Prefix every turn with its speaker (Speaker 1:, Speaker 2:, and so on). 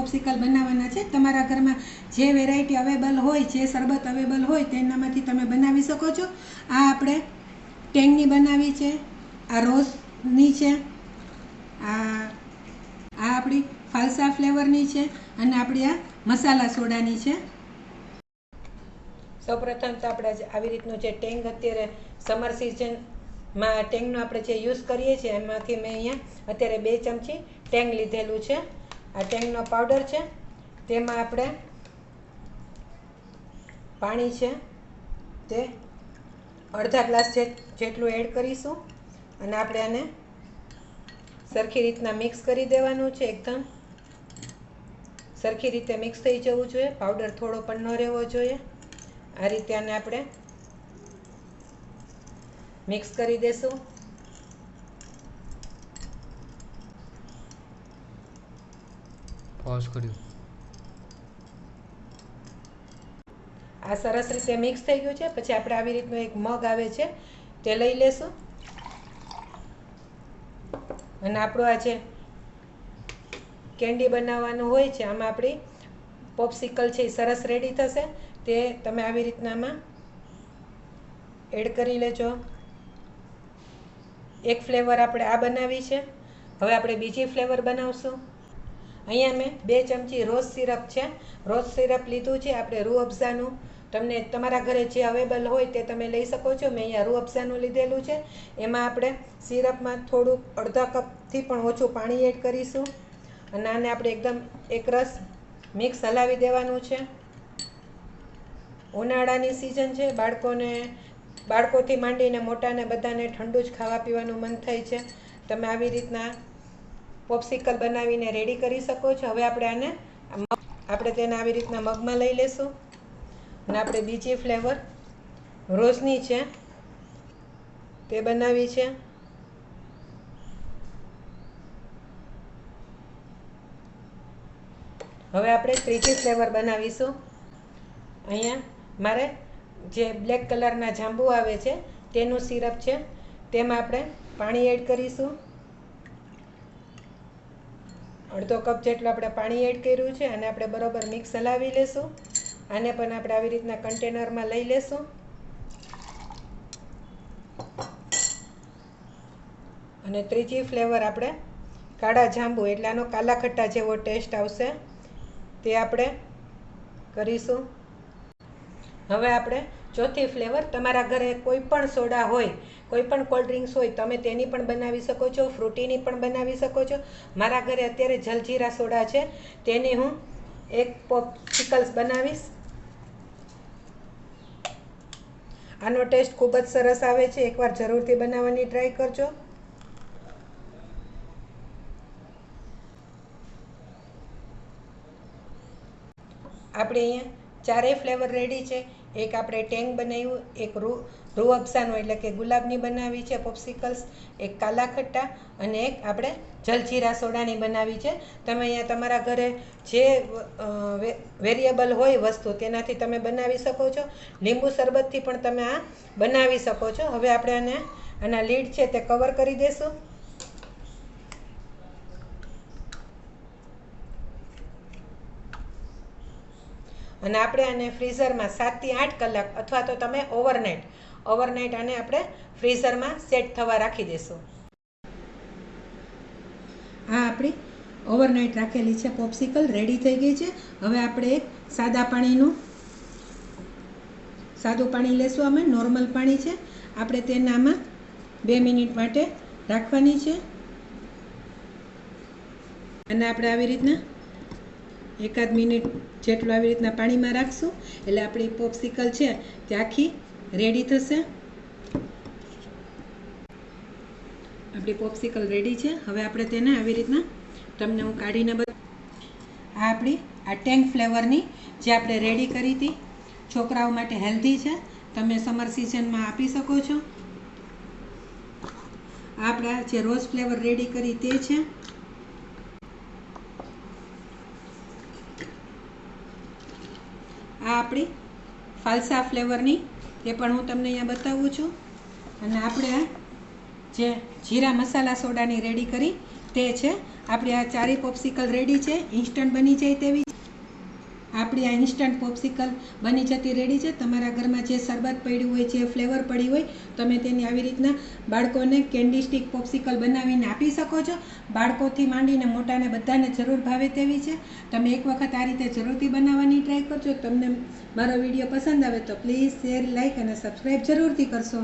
Speaker 1: પોપ્સિકલ બનાવવાના છે। તમારા ઘરમાં જે વેરાયટી અવેલેબલ હોય, જે શરબત અવેલેબલ હોય તેનામાંથી તમે બનાવી શકો છો। આ આપણે ટેંગની બનાવી છે, આ રોઝની છે, આ આપણી ફાલસા ફ્લેવરની છે અને આપણી આ મસાલા સોડાની છે। સૌપ્રથમ તો આપણે આવી રીતનું જે ટેંગ અત્યારે સમર સિઝનમાં ટેંગનો આપણે જે યુઝ કરીએ છીએ એમાંથી મેં અહીંયા અત્યારે 2 ચમચી ટેંગ લીધેલું છે। આ ટેંગનો પાવડર છે, તેમાં આપણે પાણી છે તે અડધા ગ્લાસ જેટલું એડ કરીશું અને આપણે આને સરખી રીતના મિક્સ કરી દેવાનું છે। એકદમ સરખી રીતે મિક્સ થઈ જવું જોઈએ, પાવડર થોડો પણ ન રહેવો જોઈએ। આ રીતે આને આપણે મિક્સ કરી દેશું।
Speaker 2: પોઝ કર્યું।
Speaker 1: આ સરસ રીતે મિક્સ થઈ ગયું છે। પછી આપણે આવી રીતનો એક મગ આવે છે તે લઈ લેશું અને આપણું આ જે કેન્ડી બનાવવાનું હોય છે આમાં આપણી પોપ્સિકલ છે એ સરસ રેડી થશે। તે તમે આવી રીતનામાં એડ કરી લેજો। એક ફ્લેવર આપણે આ બનાવી છે, હવે આપણે બીજી ફ્લેવર બનાવશું। અહીંયા મેં 2 ચમચી રોઝ સિરપ છે, રોઝ સિરપ લીધું છે આપણે રૂ અફઝાનું। તમને તમારા ઘરે જે અવેલેબલ હોય તે તમે લઈ શકો છો। મેં અહીંયા રૂ અફઝાનું લીધેલું છે। એમાં આપણે સિરપમાં થોડુંક અડધા કપથી પણ ઓછું પાણી એડ કરીશું અને આને આપણે એકદમ એકરસ મિક્સ હલાવી દેવાનું છે। ઉનાળાની સિઝન છે, બાળકોથી માંડીને મોટાને બધાને ઠંડુ જ ખાવા પીવાનું મન થાય છે। તમે આવી રીતના પોપ્સિકલ બનાવીને રેડી કરી શકો છો। હવે આપણે તેને આવી રીતના મગમાં લઈ લેશું અને આપણે બીજી ફ્લેવર રોઝની છે તે બનાવી છે। હવે આપણે ત્રીજી ફ્લેવર બનાવીશું। અહીંયા મારે જે બ્લેક કલરના જાંબુ આવે છે તેનું સિરપ છે, તેમાં આપણે પાણી એડ કરીશું। અડધો કપ જેટલું આપણે પાણી એડ કર્યું છે અને આપણે બરોબર મિક્સ હલાવી લેશું। આને પણ આપણે આવી રીતના કન્ટેનરમાં લઈ લેશું અને ત્રીજી ફ્લેવર આપણે કાળા જાંબુ એટલે આનો કાલા ખટ્ટા જેવો ટેસ્ટ આવશે તે આપણે કરીશું। હવે આપણે ચોથી ફ્લેવર, તમારા ઘરે કોઈ પણ સોડા હોય, કોઈ પણ કોલ્ડ ડ્રિંક્સ હોય, તમે તેની પણ બનાવી શકો છો, ફ્રૂટીની પણ બનાવી શકો છો। મારા ઘરે અત્યારે જલજીરા સોડા છે, તેની હું એક પોપ્સિકલ્સ બનાવીશ। આનો ટેસ્ટ ખૂબ જ સરસ આવે છે, એકવાર જરૂરથી બનાવવાની ટ્રાય કરજો। આપણે અહીંયા 4 ફ્લેવર રેડી છે। એક આપણે ટેંગ બનાવ્યું, એક રૂ અફઝાનું એટલે કે ગુલાબની બનાવી છે પોપ્સિકલ્સ, એક કાલા ખટ્ટા અને એક આપણે જલજીરા સોડાની બનાવી છે। તમે અહીંયા તમારા ઘરે જે વેરિયેબલ હોય વસ્તુ તેનાથી તમે બનાવી શકો છો। લીંબુ શરબતથી પણ તમે આ બનાવી શકો છો। હવે આપણે આના લીડ છે તે કવર કરી દેશું અને આપણે આને ફ્રીઝરમાં 7 થી 8 કલાક અથવા તો તમે ઓવરનાઇટ આને આપણે ફ્રીઝરમાં સેટ થવા રાખી દેશું। આ આપણી ઓવરનાઇટ રાખેલી છે પોપ્સિકલ રેડી થઈ ગઈ છે। હવે આપણે એક સાદું પાણી લેશું। અમે નોર્મલ પાણી છે, આપણે તેનામાં 2 મિનિટ માટે રાખવાની છે અને આપણે આવી રીતના 1 મિનિટ જેટલું આવી રીતના પાણીમાં રાખશું એટલે આપણી પોપ્સિકલ છે તે આખી રેડી થશે। આપણી પોપ્સિકલ રેડી છે। હવે આપણે તેને આવી રીતના તમને હું કાઢીને આપણી આ ટેંગ ફ્લેવરની જે આપણે રેડી કરી હતી, છોકરાઓ માટે હેલ્ધી છે, તમે સમર સિઝનમાં આપી શકો છો। આપણે જે રોઝ ફ્લેવર રેડી કરી તે છે, આ આપણી ફાલસા ફ્લેવરની તે પણ હું તમને અહીંયા બતાવું છું અને આપણે આ જે જીરા મસાલા સોડાની રેડી કરી તે છે। આપણી આ ચારેય પોપ્સિકલ રેડી છે, ઇન્સ્ટન્ટ બની જાય તેવી. આપણી આ ઇન્સ્ટન્ટ પોપ્સિકલ બની જતી રેડી છે. તમારા ઘરમાં જે શરબત પડ્યું હોય, જે ફ્લેવર પડી હોય, તમે તેની આવી રીતના બાળકોને કેન્ડી સ્ટિક પોપ્સિકલ બનાવીને આપી શકો છો. બાળકોથી માંડીને મોટાને બધાને જરૂર ભાવે તેવી છે. તમે એક વખત આ રીતે જરૂરથી બનાવવાની ટ્રાય કરજો. તમને મારો વિડીયો પસંદ આવે તો પ્લીઝ શેર, લાઇક અને સબસ્ક્રાઈબ જરૂરથી કરશો.